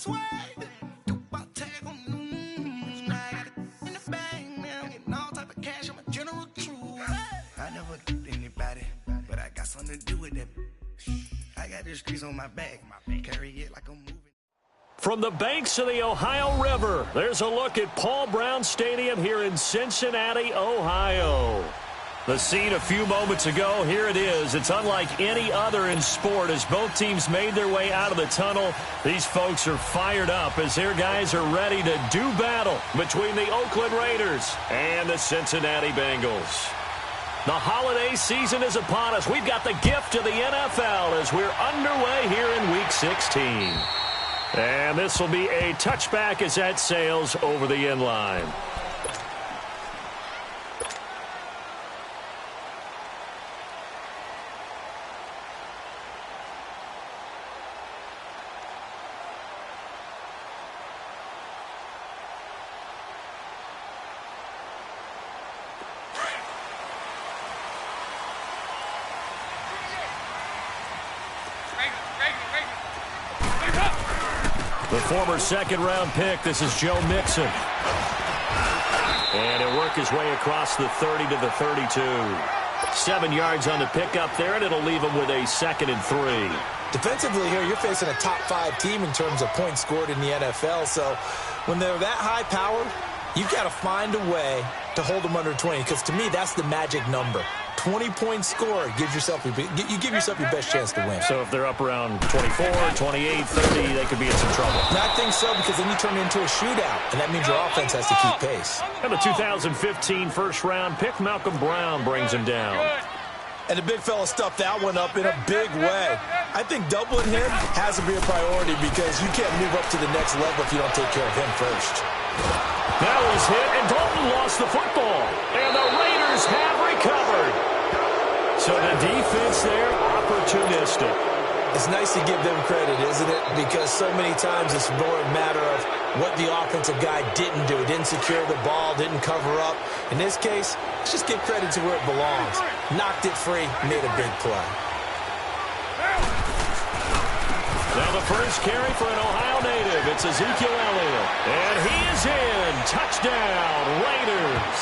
swag. Tag on I got it in the bag now. Getting all type of cash. I'm a general true. I never did anybody, but I got something to do with that. I got this grease on my back. Carry it like I'm moving. From the banks of the Ohio River, there's a look at Paul Brown Stadium here in Cincinnati, Ohio. The scene a few moments ago, here it is. It's unlike any other in sport as both teams made their way out of the tunnel. These folks are fired up as their guys are ready to do battle between the Oakland Raiders and the Cincinnati Bengals. The holiday season is upon us. We've got the gift of the NFL as we're underway here in Week 16. And this will be a touchback as that sails over the end line. The former second-round pick, this is Joe Mixon. And he'll work his way across the 30 to the 32. 7 yards on the pickup there, and it'll leave him with a 2nd and 3. Defensively here, you're facing a top-5 team in terms of points scored in the NFL. So when they're that high-powered, you've got to find a way to hold them under 20. Because to me, that's the magic number. 20-point score gives yourself you give yourself your best chance to win. So if they're up around 24, 28, 30, they could be in some trouble. And I think so, because then you turn it into a shootout, and that means your offense has to keep pace. And the 2015 first-round pick, Malcolm Brown, brings him down. And the big fella stuffed that one up in a big way. I think doubling him has to be a priority because you can't move up to the next level if you don't take care of him first. Now he's hit, and Dalton lost the football. And the Raiders have recovered. So the defense there, opportunistic. It's nice to give them credit, isn't it? Because so many times it's more a matter of what the offensive guy didn't do. Didn't secure the ball, didn't cover up. In this case, let's just give credit to where it belongs. Knocked it free, made a big play. Now the first carry for an Ohio native. It's Ezekiel Elliott. And he is in. Touchdown, Raiders.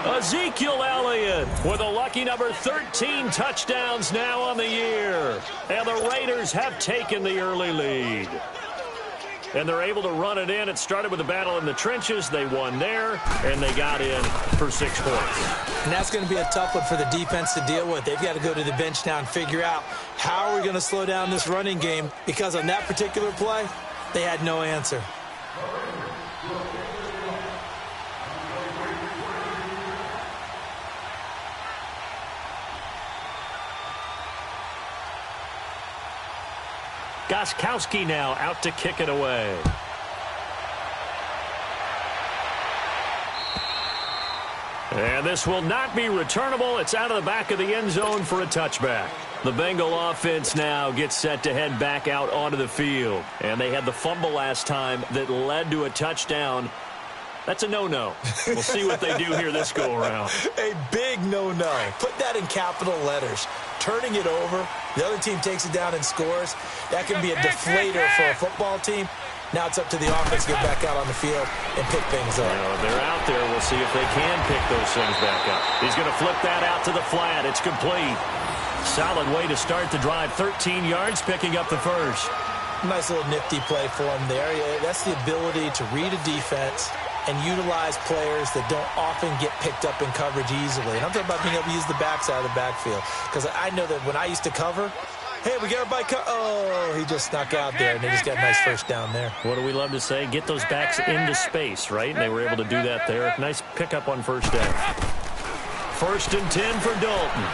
Ezekiel Elliott with a lucky number 13 touchdowns now on the year. And the Raiders have taken the early lead. And they're able to run it in. It started with a battle in the trenches. They won there, and they got in for 6 points. And that's going to be a tough one for the defense to deal with. They've got to go to the bench now and figure out how are we going to slow down this running game, because on that particular play, they had no answer. Gostkowski now out to kick it away. And this will not be returnable. It's out of the back of the end zone for a touchback. The Bengal offense now gets set to head back out onto the field. And they had the fumble last time that led to a touchdown. That's a no-no. We'll see what they do here this go-around. A big no-no. Put that in capital letters. Turning it over, the other team takes it down and scores. That can be a deflator for a football team. Now it's up to the offense to get back out on the field and pick things up. Well, they're out there. We'll see if they can pick those things back up. He's going to flip that out to the flat. It's complete. Solid way to start the drive. 13 yards, picking up the first. Nice little nifty play for him there. That's the ability to read a defense and utilize players that don't often get picked up in coverage easily. And I'm talking about being able to use the backside of the backfield. Because I know that when I used to cover, hey, we got everybody oh, he just snuck out there, and they just got a nice first down there. What do we love to say? Get those backs into space, right? And they were able to do that there. Nice pickup on first down. 1st and 10 for Dalton.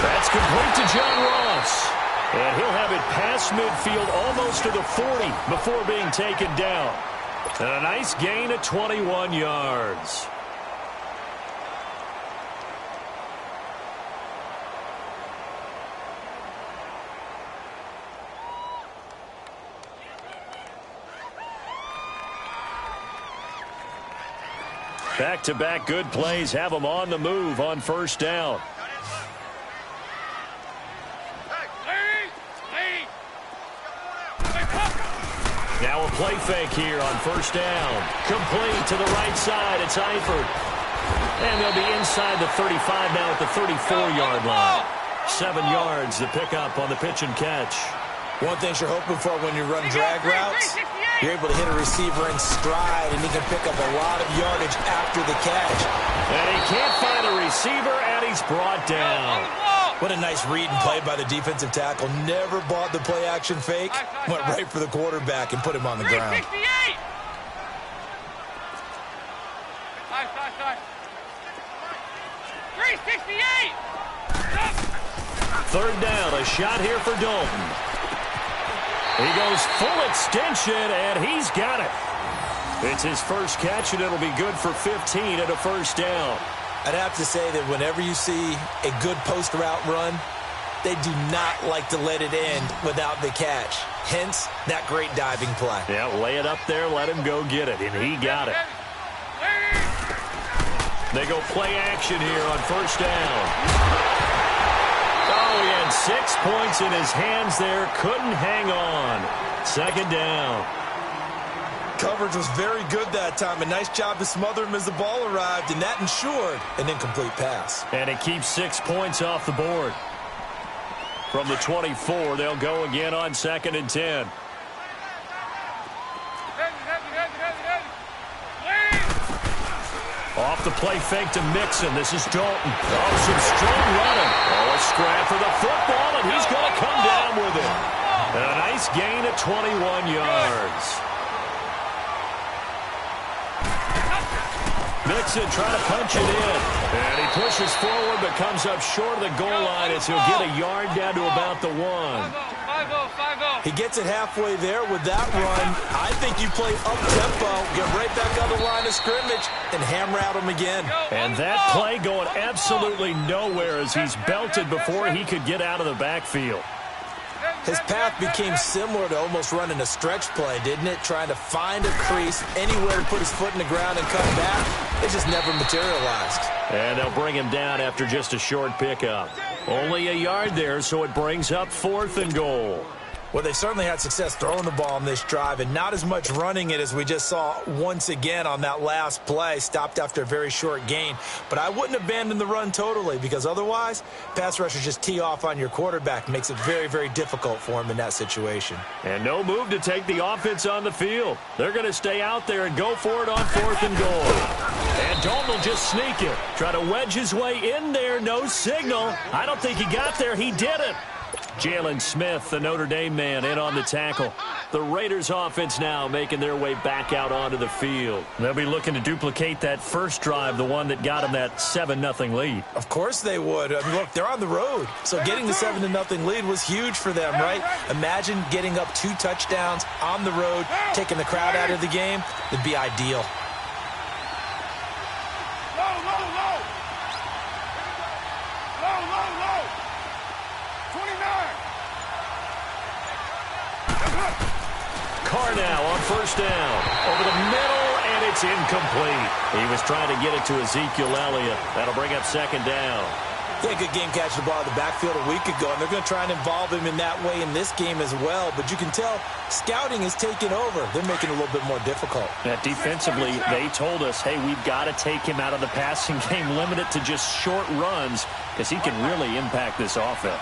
That's complete to John Ross. And he'll have it past midfield almost to the 40 before being taken down. And a nice gain of 21 yards. Back-to-back good plays have them on the move on first down. Now a play fake here on first down. Complete to the right side. It's Eifert. And they'll be inside the 35 now at the 34-yard line. 7 yards to pick up on the pitch and catch. One thing you're hoping for when you run drag routes, you're able to hit a receiver in stride, and he can pick up a lot of yardage after the catch. And he can't find a receiver, and he's brought down. What a nice read and play by the defensive tackle. Never bought the play-action fake. Went right for the quarterback and put him on the ground. 368! Third down, a shot here for Dalton. He goes full extension, and he's got it. It's his first catch, and it'll be good for 15 and a first down. I'd have to say that whenever you see a good post route run, they do not like to let it end without the catch. Hence, that great diving play. Yeah, lay it up there, let him go get it, and he got it. They go play action here on first down. Oh, he had 6 points in his hands there. Couldn't hang on. Second down. Coverage was very good that time. A nice job to smother him as the ball arrived, and that ensured an incomplete pass. And it keeps 6 points off the board. From the 24, they'll go again on 2nd and 10. Off the play fake to Mixon. This is Dalton. Oh, some strong running. Oh, a scrap for the football, and he's going to come down with it. And a nice gain of 21 yards. Mixon trying to punch it in. And he pushes forward but comes up short of the goal line as he'll get a yard down to about the 1. He gets it halfway there with that run. I think you play up-tempo, get right back on the line of scrimmage, and hammer out him again. And that play going absolutely nowhere as he's belted before he could get out of the backfield. His path became similar to almost running a stretch play, didn't it? Trying to find a crease, anywhere to put his foot in the ground and cut back. It just never materialized. And they'll bring him down after just a short pickup. Only a yard there, so it brings up 4th and goal. Well, they certainly had success throwing the ball on this drive, and not as much running it as we just saw once again on that last play. Stopped after a very short gain. But I wouldn't abandon the run totally, because otherwise, pass rushers just tee off on your quarterback. Makes it very, very difficult for him in that situation. And no move to take the offense on the field. They're going to stay out there and go for it on 4th and goal. And Dalton will just sneak it. Try to wedge his way in there. No signal. I don't think he got there. He didn't. Jalen Smith, the Notre Dame man, in on the tackle. The Raiders offense now making their way back out onto the field. They'll be looking to duplicate that first drive, the one that got them that 7-0 lead. Of course they would. I mean, look, they're on the road. So getting the 7-0 lead was huge for them, right? Imagine getting up 2 touchdowns on the road, taking the crowd out of the game. It'd be ideal. Carr now on first down. Over the middle, and it's incomplete. He was trying to get it to Ezekiel Elliott. That'll bring up 2nd down. Yeah, good game catching the ball in the backfield a week ago, and they're going to try and involve him in that way in this game as well. But you can tell scouting is taking over. They're making it a little bit more difficult. That defensively, they told us, hey, we've got to take him out of the passing game, limit it to just short runs, because he can really impact this offense.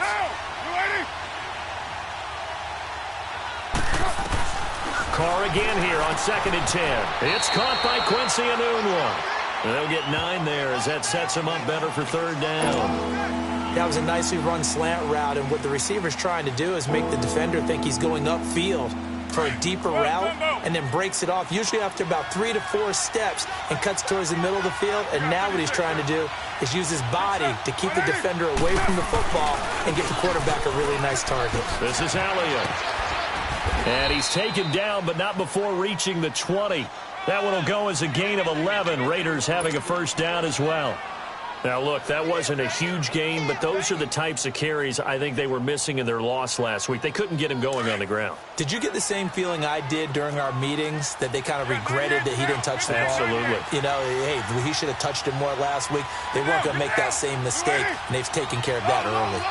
Carr again here on 2nd and 10. It's caught by Quincy Enunwa. They'll get 9 there as that sets him up better for 3rd down. That was a nicely run slant route, and what the receiver's trying to do is make the defender think he's going upfield for a deeper route and then breaks it off, usually after about 3 to 4 steps, and cuts towards the middle of the field. And now what he's trying to do is use his body to keep the defender away from the football and get the quarterback a really nice target. This is Elliott. And he's taken down, but not before reaching the 20. That one will go as a gain of 11. Raiders having a first down as well. Now, look, that wasn't a huge gain, but those are the types of carries I think they were missing in their loss last week. They couldn't get him going on the ground. Did you get the same feeling I did during our meetings, that they kind of regretted that he didn't touch the ball? Absolutely. You know, hey, he should have touched it more last week. They weren't going to make that same mistake, and they've taken care of that early.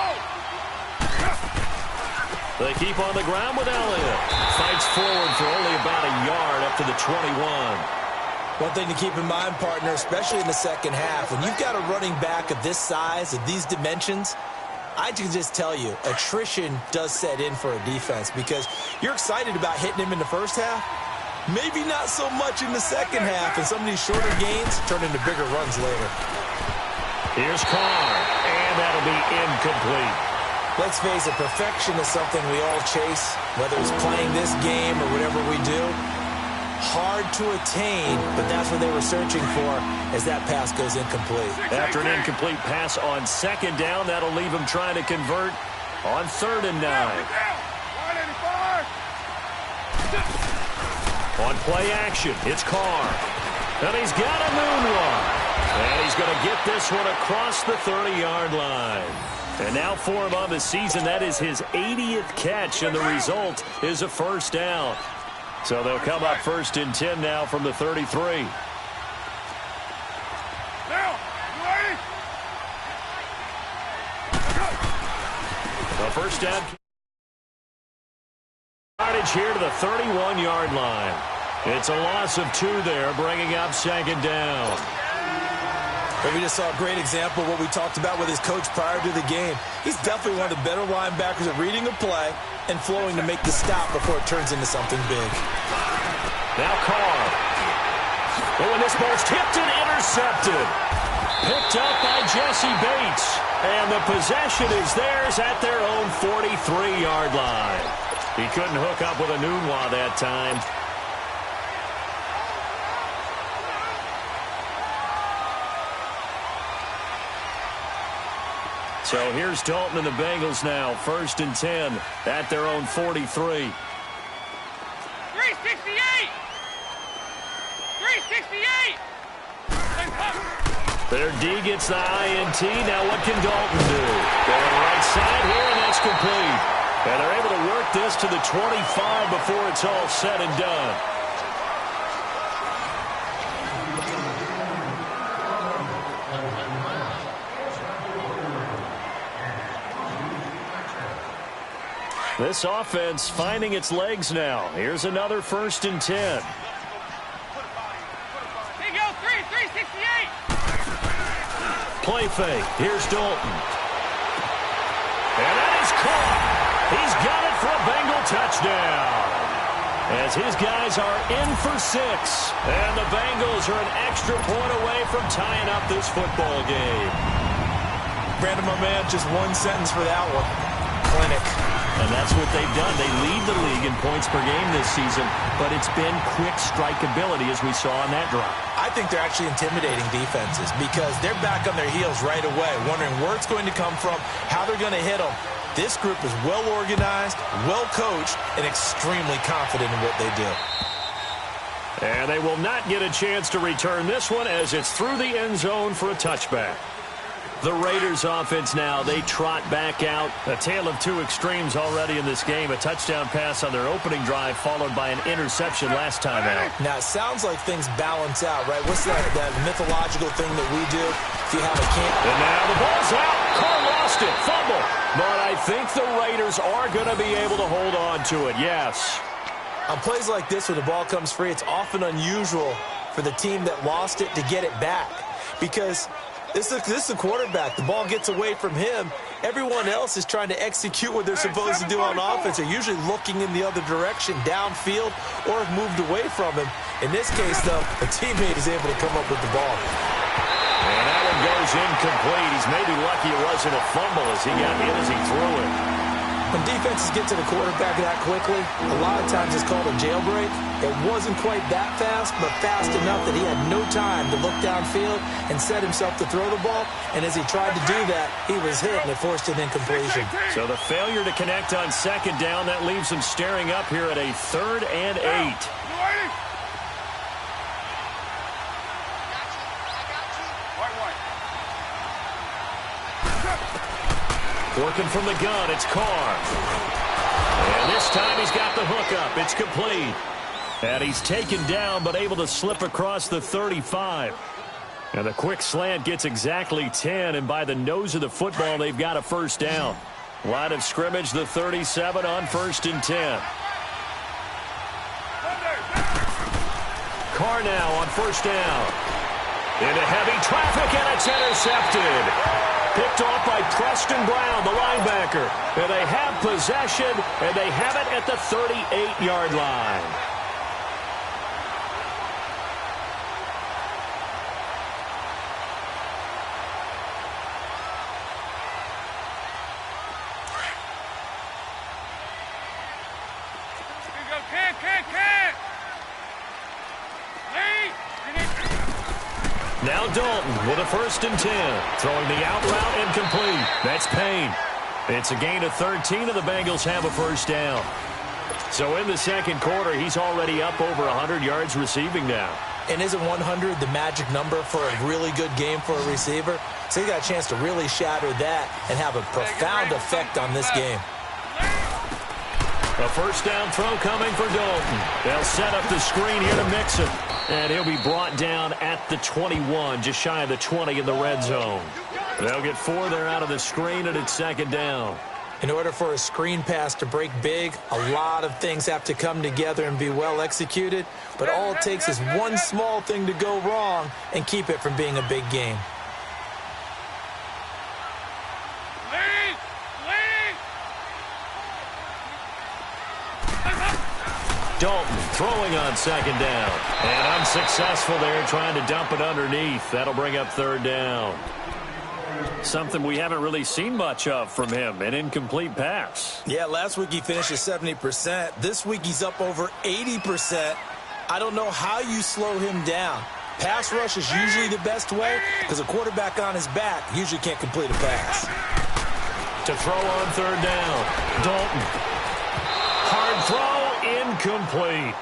They keep on the ground with Elliott. Fights forward for only about a yard up to the 21. One thing to keep in mind, partner, especially in the second half, when you've got a running back of this size, of these dimensions, I can just tell you, attrition does set in for a defense because you're excited about hitting him in the first half. Maybe not so much in the second half, and some of these shorter gains turn into bigger runs later. Here's Carr, and that'll be incomplete. Let's face it, perfection is something we all chase, whether it's playing this game or whatever we do. Hard to attain, but that's what they were searching for as that pass goes incomplete. After an incomplete pass on second down, that'll leave him trying to convert on 3rd and 9. On play action, it's Carr. And he's got a moonwalk. And he's going to get this one across the 30-yard line. And now for him on the season, that is his 80th catch, and the result is a first down. So they'll come up 1st and 10 now from the 33. The first down yardage here to the 31-yard line. It's a loss of 2 there, bringing up 2nd down. But we just saw a great example of what we talked about with his coach prior to the game. He's definitely one of the better linebackers at reading a play and flowing to make the stop before it turns into something big. Now Carr. Oh, and this ball's tipped and intercepted. Picked up by Jesse Bates. And the possession is theirs at their own 43-yard line. He couldn't hook up with a Nunwa that time. So here's Dalton and the Bengals now, 1st and 10 at their own 43. 368! 368! Their D gets the INT. Now what can Dalton do? Go on the right side here, and that's complete. And they're able to work this to the 25 before it's all said and done. This offense finding its legs now. Here's another 1st and 10. Here you go, 368! Play fake. Here's Dalton. And that is caught. He's got it for a Bengal touchdown. As his guys are in for 6. And the Bengals are an extra point away from tying up this football game. Brandon, my man, just one sentence for that one. Clinic. And that's what they've done. They lead the league in points per game this season, but it's been quick strikeability as we saw on that drive. I think they're actually intimidating defenses because they're back on their heels right away, wondering where it's going to come from, how they're going to hit them. This group is well organized, well coached, and extremely confident in what they do. And they will not get a chance to return this one as it's through the end zone for a touchback. The Raiders offense now, they trot back out. A tale of 2 extremes already in this game. A touchdown pass on their opening drive followed by an interception last time out. Now, it sounds like things balance out, right? What's that mythological thing that we do? If you have a camp. And now the ball's out. Carr lost it. Fumble. But I think the Raiders are going to be able to hold on to it, yes. On plays like this where the ball comes free, it's often unusual for the team that lost it to get it back. Because this is a quarterback. The ball gets away from him. Everyone else is trying to execute what they're supposed to do on offense. They're usually looking in the other direction, downfield, or have moved away from him. In this case, though, a teammate is able to come up with the ball. And that one goes incomplete. He's maybe lucky it wasn't a fumble as he got hit as he threw it. When defenses get to the quarterback that quickly, a lot of times it's called a jailbreak. It wasn't quite that fast, but fast enough that he had no time to look downfield and set himself to throw the ball. And as he tried to do that, he was hit, and it forced an incompletion. So the failure to connect on 2nd down, that leaves him staring up here at a 3rd and 8. Working from the gun, it's Carr. And this time he's got the hookup. It's complete. And he's taken down, but able to slip across the 35. And the quick slant gets exactly 10, and by the nose of the football, they've got a first down. Line of scrimmage, the 37 on 1st and 10. Carr now on 1st down. Into heavy traffic, and it's intercepted. Picked off by Preston Brown, the linebacker. And they have possession, and they have it at the 38-yard line. Now Dalton with a 1st and 10. Throwing the out route incomplete. That's Payne. It's a gain of 13, and the Bengals have a 1st down. So in the second quarter, he's already up over 100 yards receiving now. And isn't 100 the magic number for a really good game for a receiver? So he got a chance to really shatter that and have a profound effect on this game. A 1st down throw coming for Dalton. They'll set up the screen here to Mixon. And he'll be brought down at the 21, just shy of the 20 in the red zone. They'll get 4 there out of the screen, and it's 2nd down. In order for a screen pass to break big, a lot of things have to come together and be well executed. But all it takes is one small thing to go wrong and keep it from being a big game. Dalton throwing on 2nd down. And unsuccessful there, trying to dump it underneath. That'll bring up 3rd down. Something we haven't really seen much of from him, an incomplete pass. Yeah, last week he finished at 70%. This week he's up over 80%. I don't know how you slow him down. Pass rush is usually the best way because a quarterback on his back usually can't complete a pass. To throw on 3rd down. Dalton. Hard throw. Incomplete.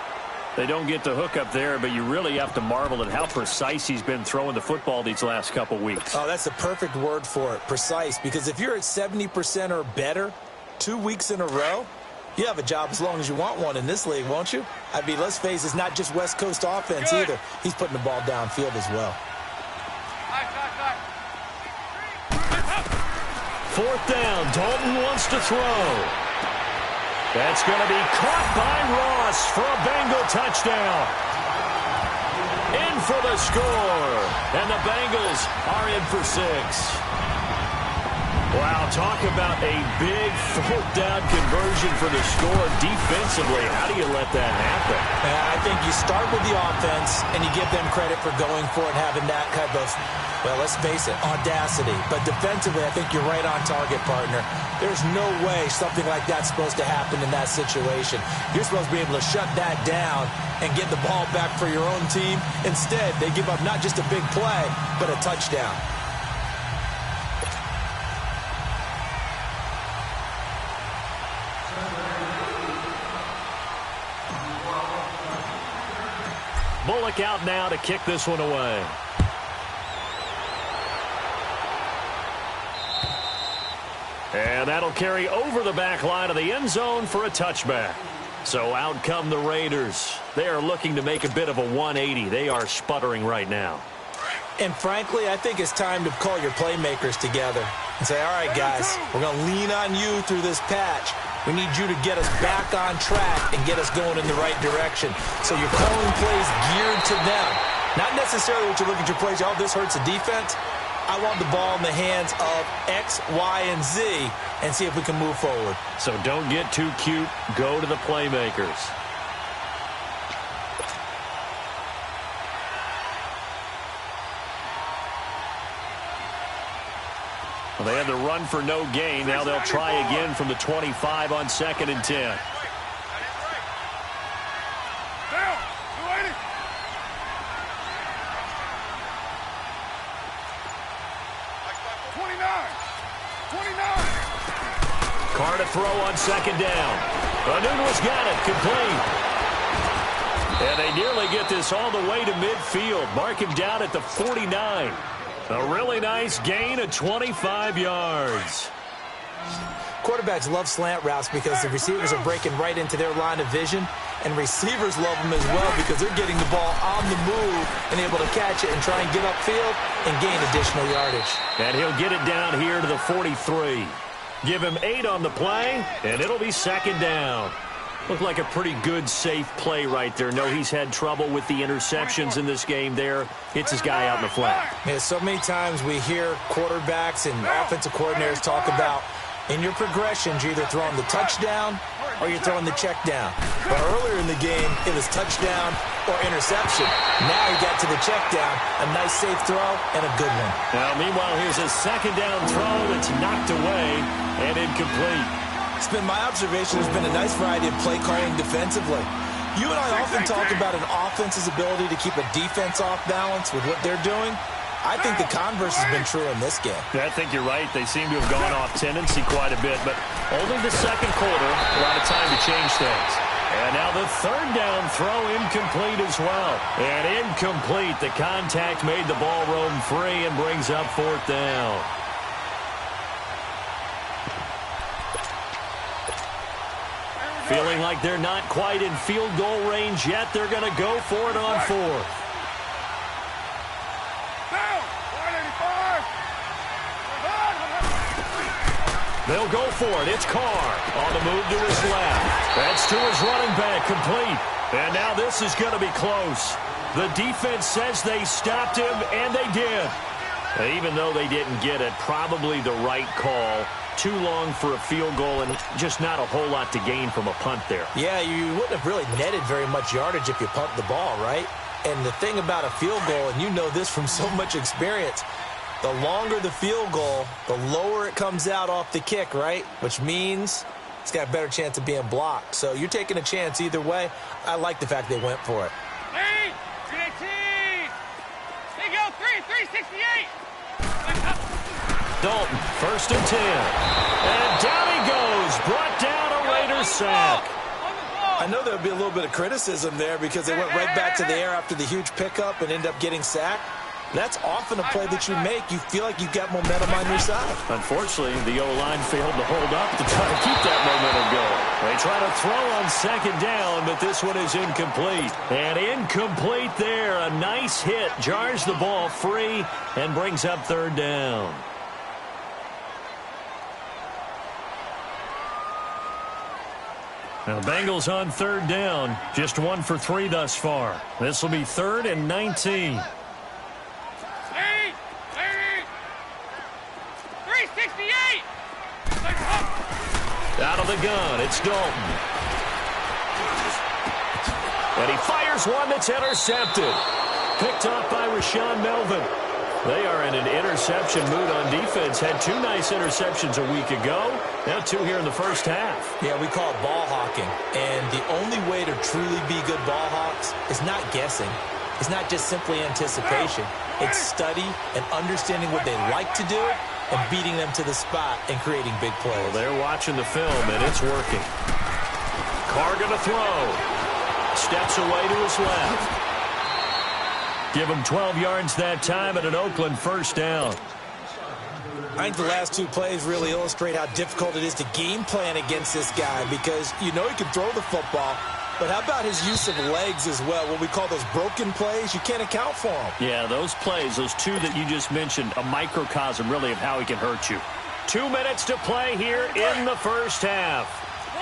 They don't get the hook up there, but you really have to marvel at how precise he's been throwing the football these last couple weeks. Oh, that's the perfect word for it, precise, because if you're at 70% or better 2 weeks in a row, you have a job as long as you want one in this league, won't you? I mean, let's face it, it's not just West Coast offense either. He's putting the ball downfield as well. 4th down. Dalton wants to throw. That's going to be caught by Ross for a Bengal touchdown. In for the score. And the Bengals are in for 6. Wow, talk about a big 4th down conversion for the score. Defensively, how do you let that happen? I think you start with the offense, and you give them credit for going for it, having that kind of, well, let's face it, audacity. But defensively, I think you're right on target, partner. There's no way something like that's supposed to happen in that situation. You're supposed to be able to shut that down and get the ball back for your own team. Instead, they give up not just a big play, but a touchdown. Bullock out now to kick this one away. And that'll carry over the back line of the end zone for a touchback. So out come the Raiders. They are looking to make a bit of a 180. They are sputtering right now. And frankly, I think it's time to call your playmakers together and say, all right, guys, we're going to lean on you through this patch. We need you to get us back on track and get us going in the right direction. So you're calling plays geared to them. Not necessarily what you look at your plays, oh, this hurts the defense. I want the ball in the hands of X, Y, and Z and see if we can move forward. So don't get too cute. Go to the playmakers. Well, they had the run for no gain. Now they'll try again from the 25 on 2nd and 10. Carr to throw on 2nd down. Anunu's got it. Complete. And they nearly get this all the way to midfield. Mark him down at the 49. A really nice gain of 25 yards. Quarterbacks love slant routes because the receivers are breaking right into their line of vision, and receivers love them as well because they're getting the ball on the move and able to catch it and try and get upfield and gain additional yardage. And he'll get it down here to the 43. Give him 8 on the play, and it'll be second down. Looked like a pretty good, safe play right there. No, he's had trouble with the interceptions in this game there. Hits his guy out in the flat. Yeah, so many times we hear quarterbacks and offensive coordinators talk about in your progressions, you're either throwing the touchdown or you're throwing the check down. But earlier in the game, it was touchdown or interception. Now he got to the check down, a nice safe throw, and a good one. Now, meanwhile, here's a second down throw that's knocked away and incomplete. It's been my observation there's been a nice variety of play calling defensively. You and I often talk about an offense's ability to keep a defense off balance with what they're doing. I think the converse has been true in this game. Yeah, I think you're right. They seem to have gone off tendency quite a bit, but only the second quarter, a lot of time to change things. And now the third down throw incomplete as well. And incomplete. The contact made the ball roam free and brings up fourth down. Feeling like they're not quite in field goal range yet. They're going to go for it on fourth. They'll go for it. It's Carr on the move to his left. That's to his running back, complete. And now this is going to be close. The defense says they stopped him, and they did. Even though they didn't get it, probably the right call. Too long for a field goal and just not a whole lot to gain from a punt there. Yeah, you wouldn't have really netted very much yardage if you punt the ball, right? And the thing about a field goal, and you know this from so much experience, the longer the field goal, the lower it comes out off the kick, right? Which means it's got a better chance of being blocked. So you're taking a chance either way. I like the fact they went for it. 318. They go 368. Dalton, first and 10. And down he goes. Brought down a Raiders sack. I know there would be a little bit of criticism there because they went right back to the air after the huge pickup and end up getting sacked. That's often a play that you make. You feel like you've got momentum on your side. Unfortunately, the O-line failed to hold up to try to keep that momentum going. They try to throw on second down, but this one is incomplete. And incomplete there. A nice hit. Jars the ball free and brings up third down. Now, the Bengals on third down. Just 1 for 3 thus far. This will be 3rd and 19. 368. Out of the gun, it's Dalton. And he fires one that's intercepted. Picked off by Rashawn Melvin. They are in an interception mood on defense. Had 2 nice interceptions a week ago. Now 2 here in the first half. Yeah, we call it ball hawking. And the only way to truly be good ball hawks is not guessing. It's not just simply anticipation. It's study and understanding what they like to do and beating them to the spot and creating big plays. Well, they're watching the film, and it's working. Carr going to throw. Steps away to his left. Give him 12 yards that time and an Oakland first down. I think the last 2 plays really illustrate how difficult it is to game plan against this guy because you know he can throw the football, but how about his use of legs as well? What we call those broken plays, you can't account for them. Yeah, those plays, those 2 that you just mentioned, a microcosm really of how he can hurt you. 2 minutes to play here in the first half.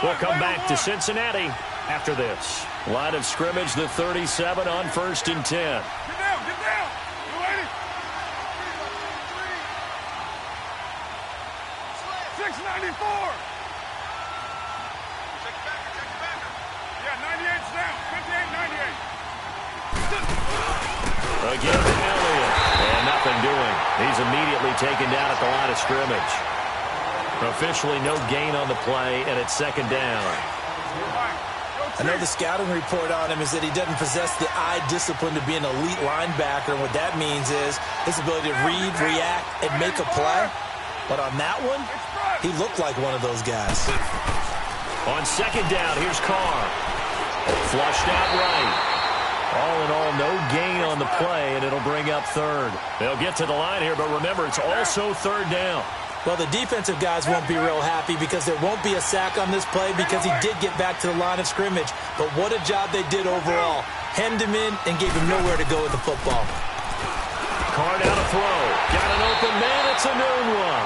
We'll come back to Cincinnati after this. Line of scrimmage, the 37 on 1st and 10. Get down, get down. You ready? 694. Yeah, 98's down. 58, 98. Again to Elliott. And nothing doing. He's immediately taken down at the line of scrimmage. Officially no gain on the play, and it's second down. I know the scouting report on him is that he doesn't possess the eye discipline to be an elite linebacker, and what that means is his ability to read, react, and make a play. But on that one, he looked like one of those guys. On second down, here's Carr. Flushed out right. All in all, no gain on the play, and it'll bring up 3rd. They'll get to the line here, but remember, it's also 3rd down. Well, the defensive guys won't be real happy because there won't be a sack on this play because he did get back to the line of scrimmage. But what a job they did overall. Hemmed him in and gave him nowhere to go with the football. Carr down to throw. Got an open man. It's a noon one.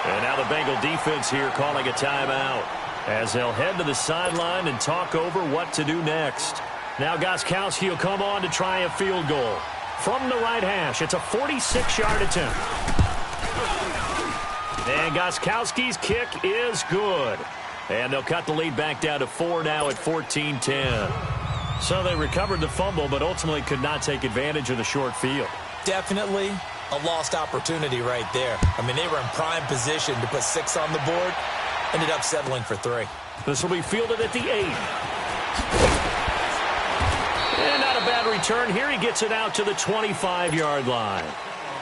And now the Bengal defense here calling a timeout as they'll head to the sideline and talk over what to do next. Now Gostkowski will come on to try a field goal. From the right hash, it's a 46-yard attempt. And Gostkowski's kick is good. And they'll cut the lead back down to 4 now at 14-10. So they recovered the fumble, but ultimately could not take advantage of the short field. Definitely a lost opportunity right there. I mean, they were in prime position to put 6 on the board. Ended up settling for 3. This will be fielded at the 8. And not a bad return here. He gets it out to the 25-yard line.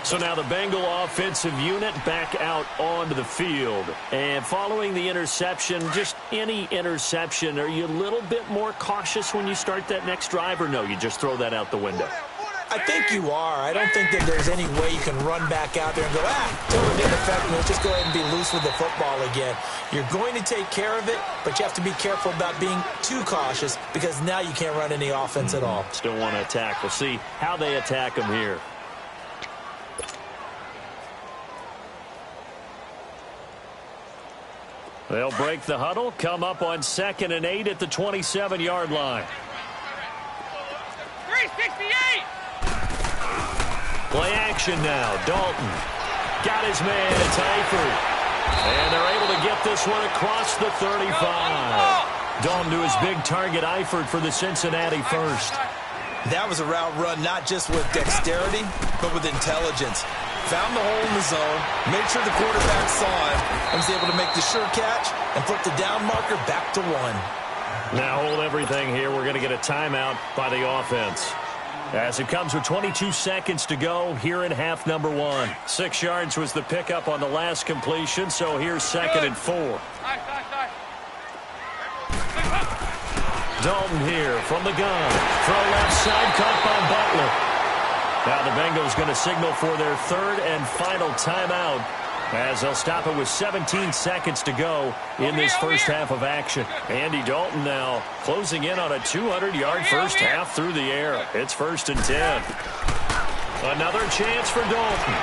So now the Bengal offensive unit back out onto the field. And following the interception, just any interception, are you a little bit more cautious when you start that next drive, or no, you just throw that out the window? I think you are. I don't think that there's any way you can run back out there and go, totally didn't affect me. Let's just go ahead and be loose with the football again. You're going to take care of it, but you have to be careful about being too cautious because now you can't run any offense at all. Still want to attack. We'll see how they attack them here. They'll break the huddle, come up on 2nd and 8 at the 27-yard line. 368! Play action now. Dalton got his man. It's Eifert. And they're able to get this one across the 35. Dalton to his big target, Eifert, for the Cincinnati first. That was a route run not just with dexterity, but with intelligence. Found the hole in the zone, made sure the quarterback saw him, and was able to make the sure catch and flip the down marker back to 1. Now hold everything here. We're going to get a timeout by the offense. As it comes with 22 seconds to go here in half number 1. 6 yards was the pickup on the last completion, so here's 2nd and 4. Dalton here from the gun. Throw left side, caught by Butler. Now the Bengals going to signal for their 3rd and final timeout as they'll stop it with 17 seconds to go in this first half of action. Andy Dalton now closing in on a 200-yard first half through the air. It's 1st and 10. Another chance for Dalton.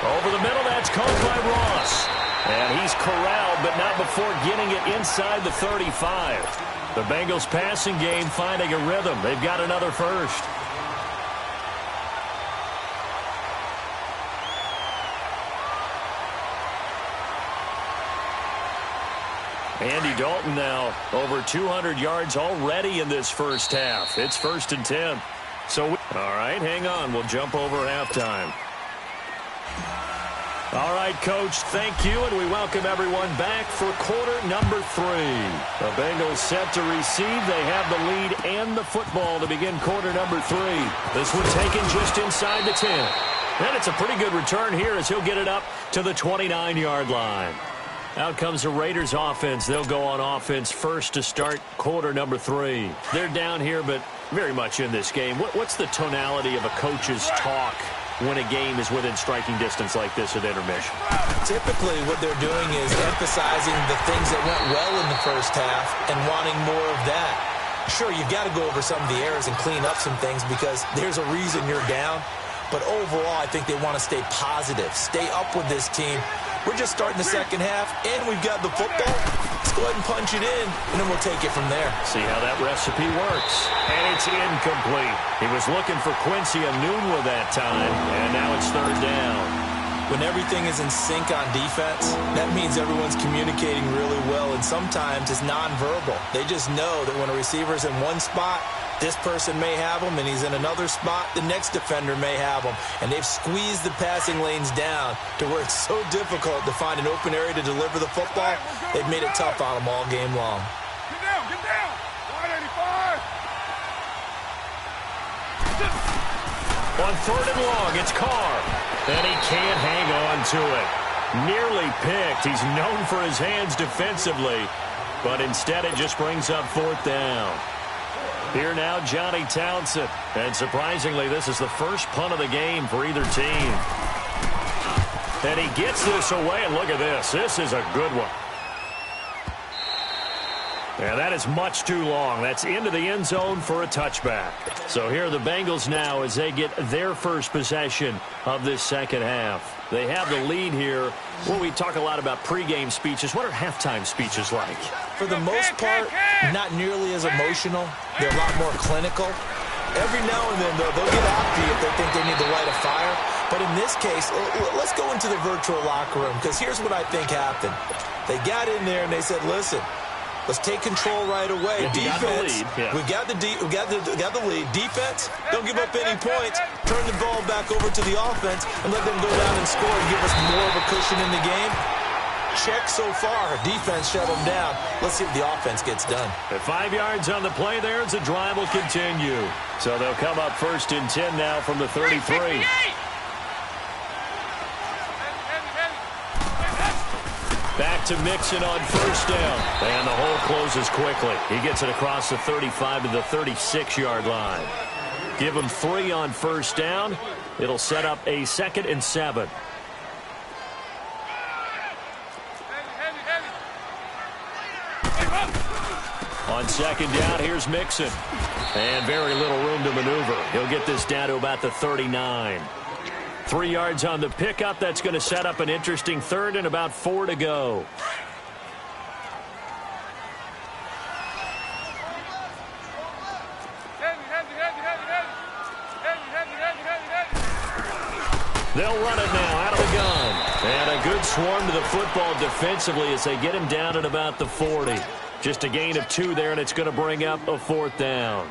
Over the middle, that's caught by Ross. And he's corralled, but not before getting it inside the 35. The Bengals passing game finding a rhythm. They've got another first. Andy Dalton now over 200 yards already in this first half. It's 1st and 10. So, all right, hang on. We'll jump over halftime. All right, Coach, thank you, and we welcome everyone back for quarter number 3. The Bengals set to receive. They have the lead and the football to begin quarter number 3. This one taken just inside the 10. And it's a pretty good return here as he'll get it up to the 29-yard line. Out comes the Raiders offense. They'll go on offense first to start quarter number 3. They're down here, but very much in this game. What's the tonality of a coach's talk when a game is within striking distance like this at intermission? Typically, what they're doing is emphasizing the things that went well in the first half and wanting more of that. Sure, you've got to go over some of the errors and clean up some things because there's a reason you're down. But overall, I think they want to stay positive, stay up with this team. We're just starting the second half, and we've got the football. Let's go ahead and punch it in, and then we'll take it from there. See how that recipe works. And it's incomplete. He was looking for Quincy Enunwa that time, and now it's 3rd down. When everything is in sync on defense, that means everyone's communicating really well, and sometimes it's nonverbal. They just know that when a receiver's in one spot, this person may have him, and he's in another spot, the next defender may have him. And they've squeezed the passing lanes down to where it's so difficult to find an open area to deliver the football. They've made it tough on them all game long. Get down, get down! 185! On 3rd and long, it's Carr. And he can't hang on to it. Nearly picked. He's known for his hands defensively. But instead, it just brings up 4th down. Here now, Johnny Townsend. And surprisingly, this is the first punt of the game for either team. And he gets this away, and look at this. This is a good one. And that is much too long. That's into the end zone for a touchback. So here are the Bengals now as they get their first possession of this second half. They have the lead here. Well, we talk a lot about pregame speeches. What are halftime speeches like? For the most part, not nearly as emotional. They're a lot more clinical. Every now and then, though, they'll get after you if they think they need to light a fire. But in this case, let's go into the virtual locker room, because here's what I think happened. They got in there and they said, listen, let's take control right away. Defense, we got the lead. Defense, don't give up any points. Turn the ball back over to the offense and let them go down and score and give us more of a cushion in the game. Check so far. Defense shut them down. Let's see if the offense gets done. At 5 yards on the play there, as the drive will continue. So they'll come up 1st and 10 now from the 33. Back to Mixon on 1st down. And the hole closes quickly. He gets it across the 35 to the 36-yard line. Give him 3 on 1st down. It'll set up a 2nd and 7. On 2nd down, here's Mixon. And very little room to maneuver. He'll get this down to about the 39. 3 yards on the pickup. That's going to set up an interesting 3rd and about 4 to go. They'll run it now out of the gun. And a good swarm to the football defensively as they get him down at about the 40. Just a gain of 2 there, and it's going to bring up a 4th down.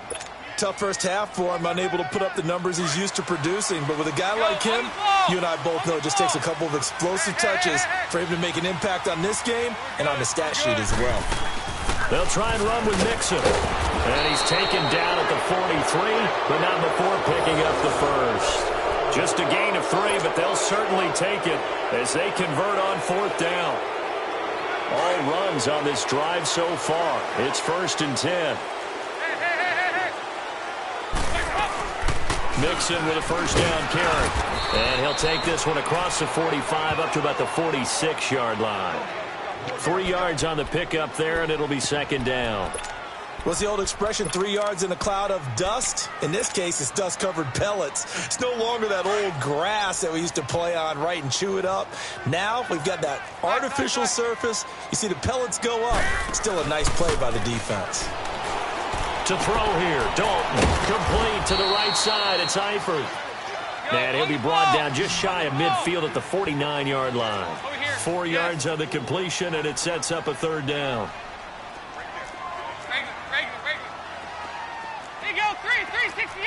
Tough first half for him, unable to put up the numbers he's used to producing. But with a guy like him, you and I both know it just takes a couple of explosive touches for him to make an impact on this game and on the stat sheet as well. They'll try and run with Mixon. And he's taken down at the 43, but not before picking up the 1st. Just a gain of 3, but they'll certainly take it as they convert on 4th down. All runs on this drive so far. It's 1st and 10. Mixon with a 1st down carry. And he'll take this one across the 45 up to about the 46-yard line. 3 yards on the pickup there, and it'll be 2nd down. What's the old expression, 3 yards in a cloud of dust? In this case, it's dust-covered pellets. It's no longer that old grass that we used to play on, right, and chew it up. Now we've got that artificial surface. You see the pellets go up. Still a nice play by the defense. To throw here, Dalton, complete to the right side. It's Eifert. And he'll be brought down just shy of midfield at the 49-yard line. 4 yards on the completion, and it sets up a 3rd down. There you go, 368.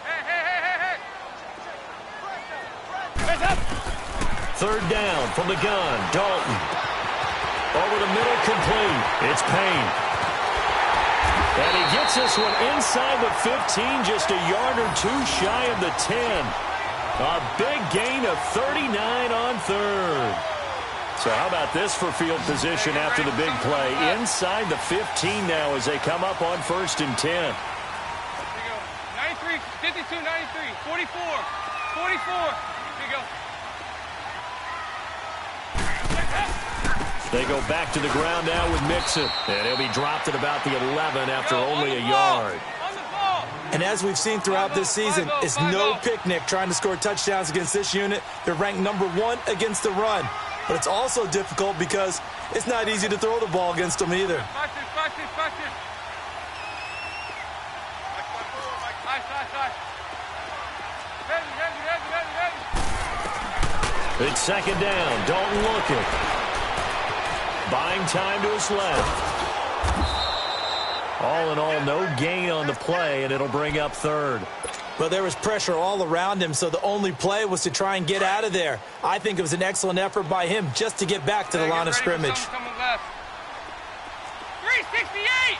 Hey. 3rd down from the gun, Dalton. Over the middle, complete. It's Payne. And he gets this one inside the 15, just a yard or 2 shy of the 10. A big gain of 39 on 3rd. So how about this for field position after the big play? Inside the 15 now as they come up on 1st and 10. There you go. 93, 52, 93, 44. There you go. They go back to the ground now with Mixon. And he'll be dropped at about the 11 after only a yard. And as we've seen throughout this season, it's no picnic trying to score touchdowns against this unit. They're ranked number 1 against the run. But it's also difficult because it's not easy to throw the ball against them either. Watch this. Heavy. It's 2nd down. Dalton looking. Buying time to his left. All in all, no gain on the play, and it'll bring up 3rd. Well, there was pressure all around him, so the only play was to try and get out of there. I think it was an excellent effort by him just to get back to the line of scrimmage. 368.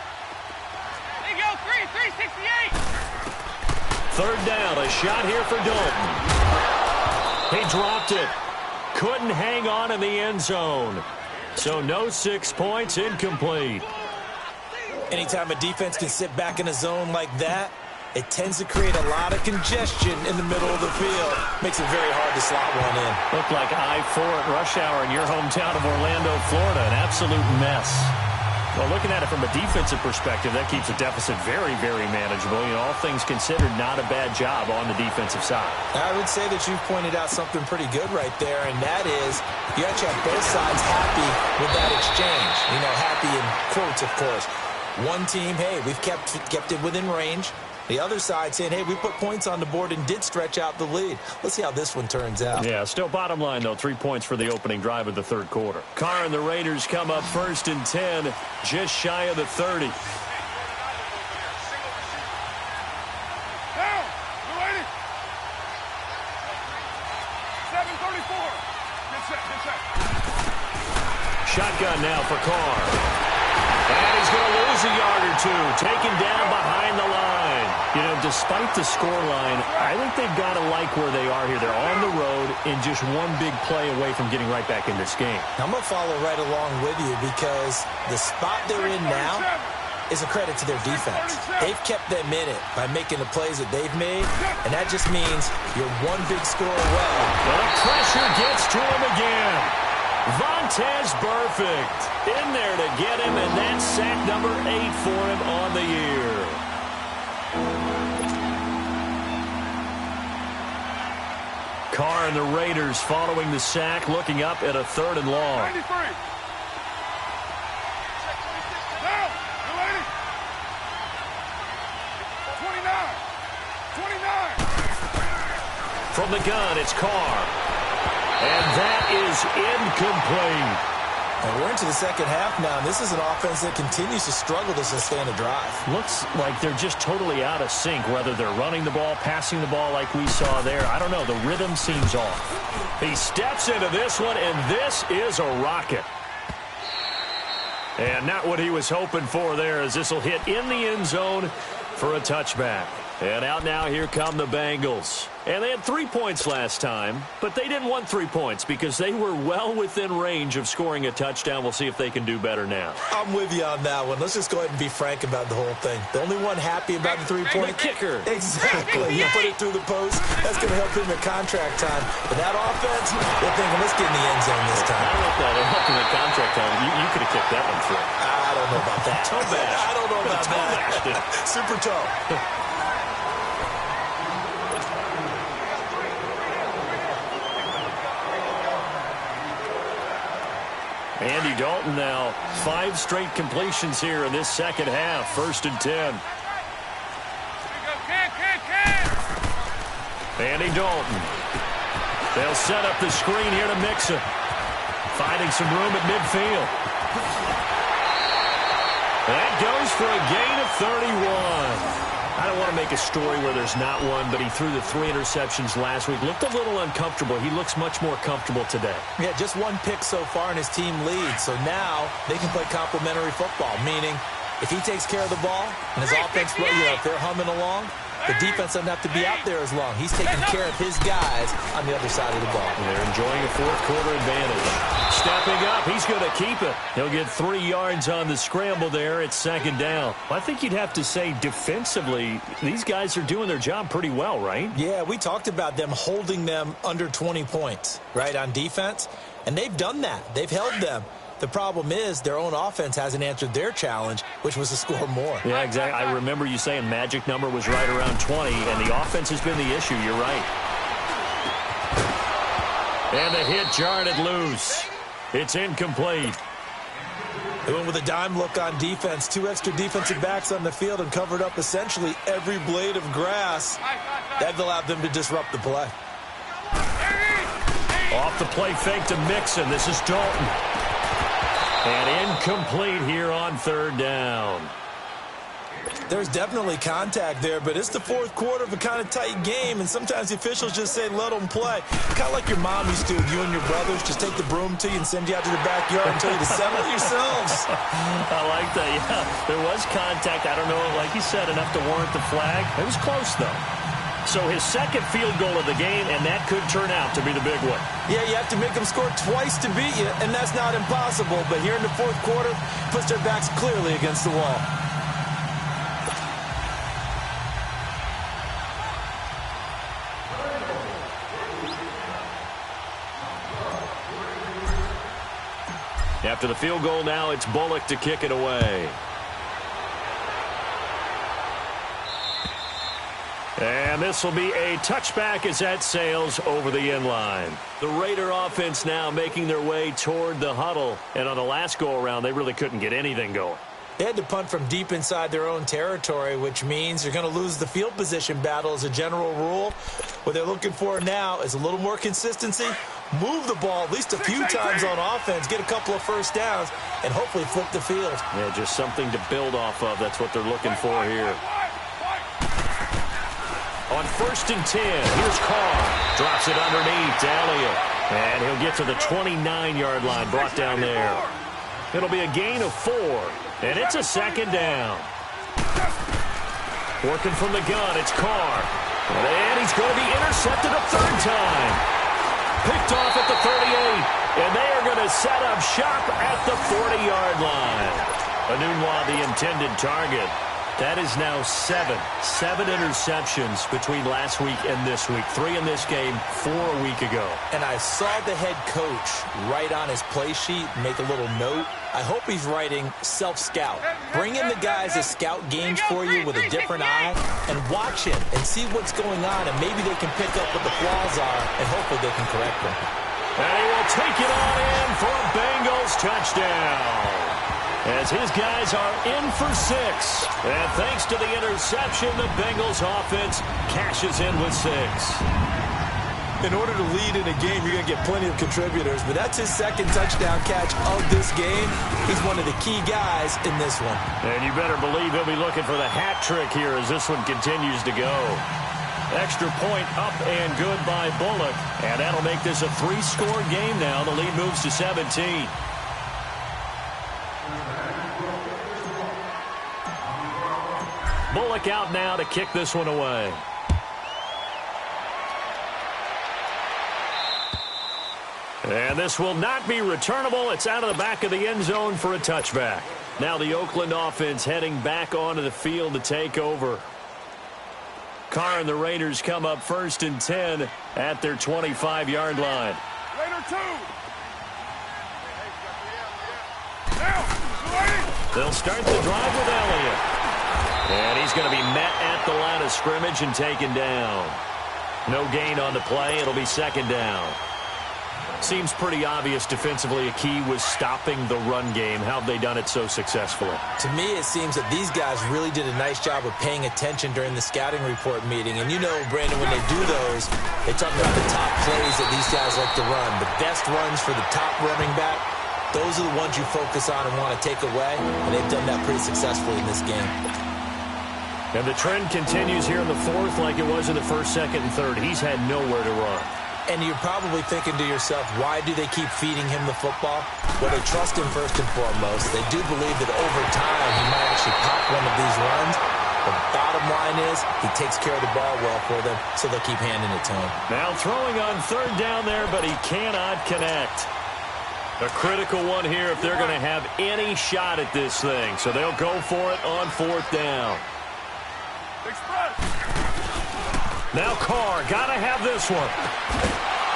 There you go, 368. 3rd down, a shot here for Dalton. He dropped it. Couldn't hang on in the end zone. So no 6 points, incomplete. Anytime a defense can sit back in a zone like that, it tends to create a lot of congestion in the middle of the field. Makes it very hard to slot one in. Looked like I-4 at rush hour in your hometown of Orlando, Florida. An absolute mess. Well, looking at it from a defensive perspective, that keeps the deficit very, very manageable. You know, all things considered, not a bad job on the defensive side. I would say that you've pointed out something pretty good right there, and that is you actually have both sides happy with that exchange. You know, happy in quotes, of course. One team, hey, we've kept it within range. The other side saying, hey, we put points on the board and did stretch out the lead. Let's see how this one turns out. Yeah, still bottom line, though, 3 points for the opening drive of the third quarter. Carr and the Raiders come up 1st and 10, just shy of the 30. Shotgun now for Carr. And he's going to lose a yard or two, taken down behind the line. You know, despite the scoreline, I think they've got to like where they are here. They're on the road and just one big play away from getting right back in this game. I'm going to follow right along with you because the spot they're in now is a credit to their defense. They've kept them in it by making the plays that they've made, and that just means you're one big score away. Well, the pressure gets to him again. Vontez Burfict in there to get him, and that's sack number 8 for him on the year. Carr and the Raiders following the sack, looking up at a 3rd and long. 93. Down, 29. From the gun, it's Carr. And that is incomplete. And we're into the second half now, and this is an offense that continues to struggle to sustain a drive. Looks like they're just totally out of sync, whether they're running the ball, passing the ball like we saw there. I don't know. The rhythm seems off. He steps into this one, and this is a rocket. And not what he was hoping for there, as this will hit in the end zone for a touchback. And out now, here come the Bengals. And they had 3 points last time, but they didn't want 3 points because they were well within range of scoring a touchdown. We'll see if they can do better now. I'm with you on that one. Let's just go ahead and be frank about the whole thing. The only one happy about the 3-point kicker. Exactly. You put it through the post. That's going to help him at contract time. But that offense, they're thinking, let's get in the end zone this time. I don't know if that helped him at contract time. You could have kicked that one through. I don't know about that. Toe bash. I don't know about that. Super toe. Andy Dalton now 5 straight completions here in this second half. 1st and 10. Andy Dalton. They'll set up the screen here to Mixon. Finding some room at midfield. That goes for a gain of 31. I don't want to make a story where there's not one, but he threw the 3 interceptions last week. Looked a little uncomfortable. He looks much more comfortable today. Yeah, just 1 pick so far and his team leads. So now they can play complementary football, meaning if he takes care of the ball and his offense, if they're humming along, the defense doesn't have to be out there as long. He's taking care of his guys on the other side of the ball. And they're enjoying a 4th quarter advantage. Stepping up, he's going to keep it. He'll get 3 yards on the scramble there. It's 2nd down. I think you'd have to say defensively, these guys are doing their job pretty well, right? Yeah, we talked about them holding them under 20 points, right, on defense. And they've done that. They've held them. The problem is their own offense hasn't answered their challenge, which was to score more. Yeah, exactly. I remember you saying magic number was right around 20, and the offense has been the issue. You're right. And the hit jarred it loose. It's incomplete. They went with a dime look on defense. 2 extra defensive backs on the field and covered up essentially every blade of grass. That allowed them to disrupt the play. Off the play fake to Mixon. This is Dalton. And incomplete here on 3rd down. There's definitely contact there, but it's the 4th quarter of a kind of tight game, and sometimes the officials just say, let them play. Kind of like your mom used to with you and your brothers, just take the broom to you and send you out to the backyard and tell you to settle it yourselves. I like that, yeah. There was contact. I don't know, like you said, enough to warrant the flag. It was close, though. So his 2nd field goal of the game, and that could turn out to be the big one. Yeah, you have to make them score twice to beat you, and that's not impossible. But here in the 4th quarter, puts their backs clearly against the wall. After the field goal now, it's Bullock to kick it away. And this will be a touchback as that sails over the end line. The Raider offense now making their way toward the huddle. And on the last go-around, they really couldn't get anything going. They had to punt from deep inside their own territory, which means you're going to lose the field position battle as a general rule. What they're looking for now is a little more consistency, move the ball at least a few times on offense, get a couple of first downs, and hopefully flip the field. Yeah, just something to build off of. That's what they're looking for here. On 1st and 10, here's Carr. Drops it underneath to Elliott. And he'll get to the 29-yard line, brought down there. It'll be a gain of 4, and it's a 2nd down. Working from the gun, it's Carr. And he's going to be intercepted a 3rd time. Picked off at the 38, and they are going to set up shop at the 40-yard line. Anunwa, the intended target. That is now 7 interceptions between last week and this week. 3 in this game, 4 a week ago. And I saw the head coach write on his play sheet, make a little note. I hope he's writing self-scout. Bring in the guys that scout games for you with a different eye and watch him and see what's going on, and maybe they can pick up what the flaws are, and hopefully they can correct them. And he will take it on in for a Bengals touchdown, as his guys are in for 6. And thanks to the interception, the Bengals offense cashes in with 6. In order to lead in a game, you're going to get plenty of contributors, but that's his 2nd touchdown catch of this game. He's one of the key guys in this one. And you better believe he'll be looking for the hat trick here as this one continues to go. Extra point up and good by Bullock, and that'll make this a 3-score game now. The lead moves to 17. Bullock out now to kick this one away. And this will not be returnable. It's out of the back of the end zone for a touchback. Now the Oakland offense heading back onto the field to take over. Carr and the Raiders come up 1st and 10 at their 25-yard line. Raider 2. They'll start the drive with Elliott. And he's going to be met at the line of scrimmage and taken down. No gain on the play. It'll be 2nd down. Seems pretty obvious defensively a key was stopping the run game. How have they done it so successfully? To me, it seems that these guys really did a nice job of paying attention during the scouting report meeting. And you know, Brandon, when they do those, they talk about the top plays that these guys like to run. The best runs for the top running back, those are the ones you focus on and want to take away. And they've done that pretty successfully in this game. And the trend continues here in the 4th like it was in the 1st, 2nd, and 3rd. He's had nowhere to run. And you're probably thinking to yourself, why do they keep feeding him the football? Well, they trust him first and foremost. They do believe that over time he might actually pop one of these runs. The bottom line is he takes care of the ball well for them, so they'll keep handing it to him. Now throwing on 3rd down there, but he cannot connect. A critical one here if they're going to have any shot at this thing. So they'll go for it on 4th down. Now Carr, got to have this one.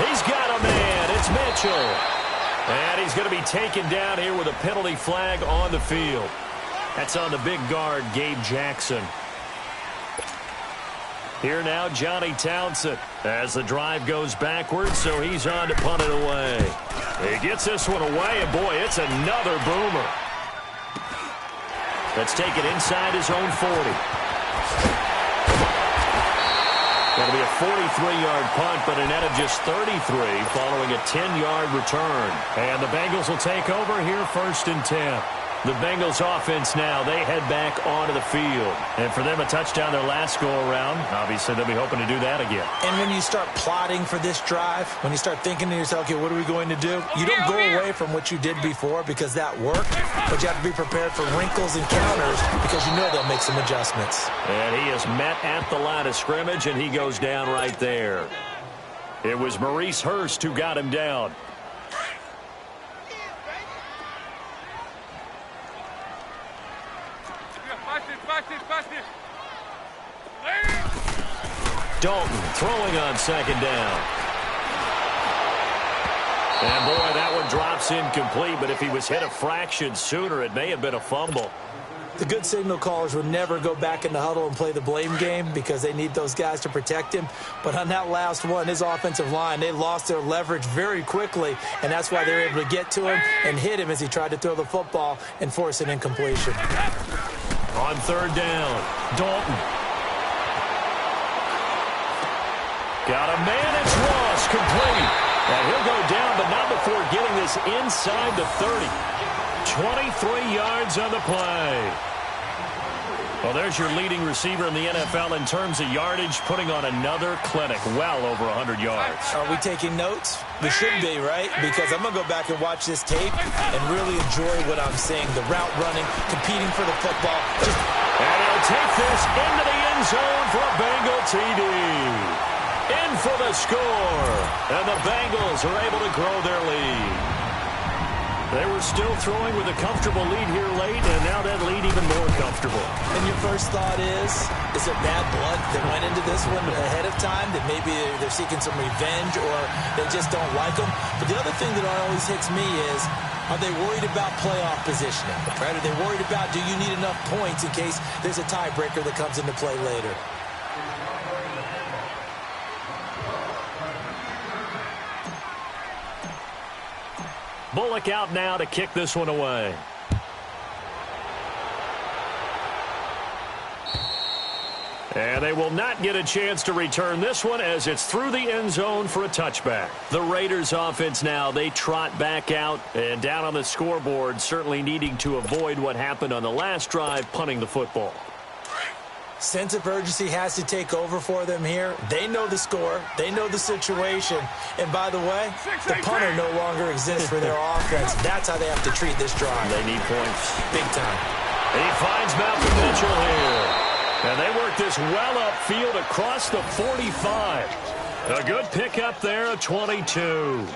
He's got a man. It's Mitchell. And he's going to be taken down here with a penalty flag on the field. That's on the big guard, Gabe Jackson. Here now, Johnny Townsend, as the drive goes backwards, so he's on to punt it away. He gets this one away, and boy, it's another boomer. That's taken inside his own 40. That'll be a 43-yard punt, but a net of just 33 following a 10-yard return. And the Bengals will take over here 1st and 10. The Bengals offense now, they head back onto the field. And for them, a touchdown their last go-around. Obviously, they'll be hoping to do that again. And when you start plotting for this drive, when you start thinking to yourself, okay, what are we going to do? You don't go away from what you did before because that worked, but you have to be prepared for wrinkles and counters because you know they'll make some adjustments. And he is met at the line of scrimmage, and he goes down right there. It was Maurice Hurst who got him down. Dalton throwing on 2nd down. And, boy, that one drops incomplete, but if he was hit a fraction sooner, it may have been a fumble. The good signal callers would never go back in the huddle and play the blame game because they need those guys to protect him. But on that last one, his offensive line, they lost their leverage very quickly, and that's why they were able to get to him and hit him as he tried to throw the football and force an incompletion. On third down, Dalton. Got a man, it's Ross, complete. And he'll go down, but not before getting this inside the 30. 23 yards on the play. Well, there's your leading receiver in the NFL in terms of yardage, putting on another clinic, well over 100 yards. Are we taking notes? We should be, right? Because I'm going to go back and watch this tape and really enjoy what I'm seeing. The route running, competing for the football. And he'll take this into the end zone for a Bengal TD. In for the score. And the Bengals are able to grow their lead. They were still throwing with a comfortable lead here late, and now that lead even more comfortable. And your first thought is there bad blood that went into this one ahead of time, that maybe they're seeking some revenge or they just don't like them? But the other thing that always hits me is, are they worried about playoff positioning? Right? Are they worried about, do you need enough points in case there's a tiebreaker that comes into play later? Bullock out now to kick this one away. And they will not get a chance to return this one as it's through the end zone for a touchback. The Raiders offense now, they trot back out and down on the scoreboard, certainly needing to avoid what happened on the last drive, punting the football. Sense of urgency has to take over for them here. They know the score. They know the situation. And by the way, the punter no longer exists for their offense. That's how they have to treat this drive. They need points. Big time. He finds Malcolm Mitchell here. And they work this well upfield across the 45. A good pickup there, a 22.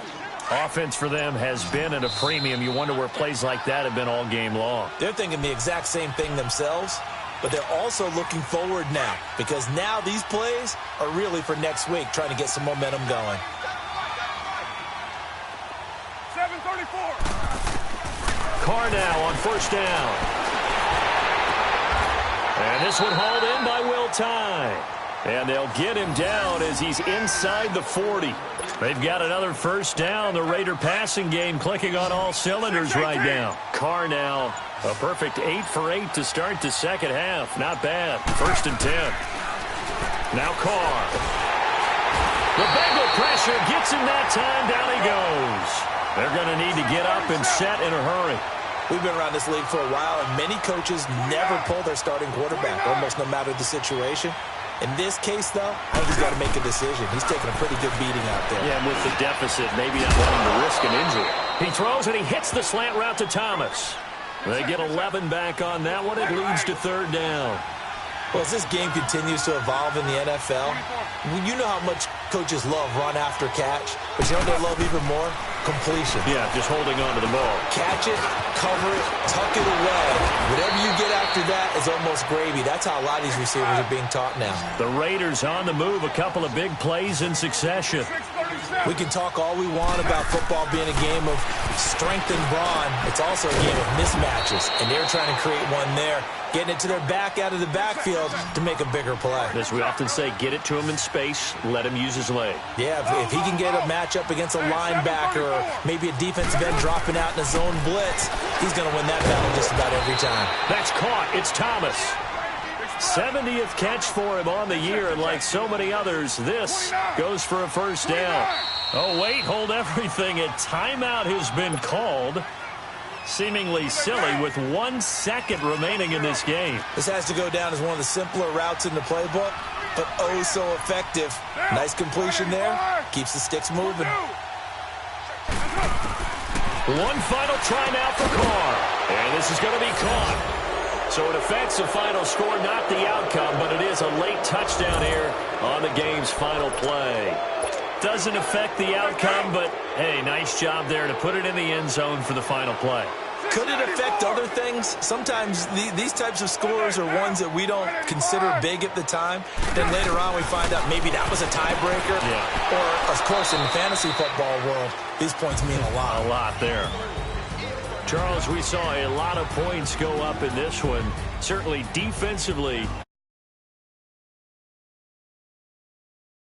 Offense for them has been at a premium. You wonder where plays like that have been all game long. They're thinking the exact same thing themselves. But they're also looking forward now because now these plays are really for next week, trying to get some momentum going. 7:34. Carr now on first down. And this one hauled in by Will Tye. And they'll get him down as he's inside the 40. They've got another first down. The Raider passing game clicking on all cylinders right now. Carr now, a perfect 8 for 8 to start the second half. Not bad. 1st and 10. Now Carr. The Bengal pressure gets him that time. Down he goes. They're going to need to get up and set in a hurry. We've been around this league for a while, and many coaches never pull their starting quarterback, almost no matter the situation. In this case, though, I think he's got to make a decision. He's taking a pretty good beating out there. Yeah, and with the deficit, maybe not wanting to risk an injury. He throws and he hits the slant route to Thomas. They get 11 back on that one. It leads to third down. Well, as this game continues to evolve in the NFL, you know how much coaches love run after catch, but you know what they love even more? Completion. Yeah, just holding on to the ball. Catch it, cover it, tuck it away. Whatever you get after that is almost gravy. That's how a lot of these receivers are being taught now. The Raiders on the move, a couple of big plays in succession. We can talk all we want about football being a game of strength and brawn. It's also a game of mismatches, and they're trying to create one there, getting it to their back out of the backfield to make a bigger play. As we often say, get it to him in space, let him use his leg. Yeah, if he can get a matchup against a linebacker or maybe a defensive end dropping out in a zone blitz, he's going to win that battle just about every time. That's caught. It's Thomas. 70th catch for him on the year, and like so many others, this goes for a first down. Oh, wait, hold everything. A timeout has been called. Seemingly silly with 1 second remaining in this game. This has to go down as one of the simpler routes in the playbook, but oh so effective. Nice completion there. Keeps the sticks moving. One final try now for Carr. And this is going to be caught. So it affects the final score, not the outcome, but it is a late touchdown here on the game's final play. Doesn't affect the outcome, but, hey, nice job there to put it in the end zone for the final play. Could it affect other things? Sometimes these types of scores are ones that we don't consider big at the time. Then later on we find out maybe that was a tiebreaker. Yeah. Or, of course, in the fantasy football world, these points mean a lot. A lot there. Charles, we saw a lot of points go up in this one. Certainly defensively,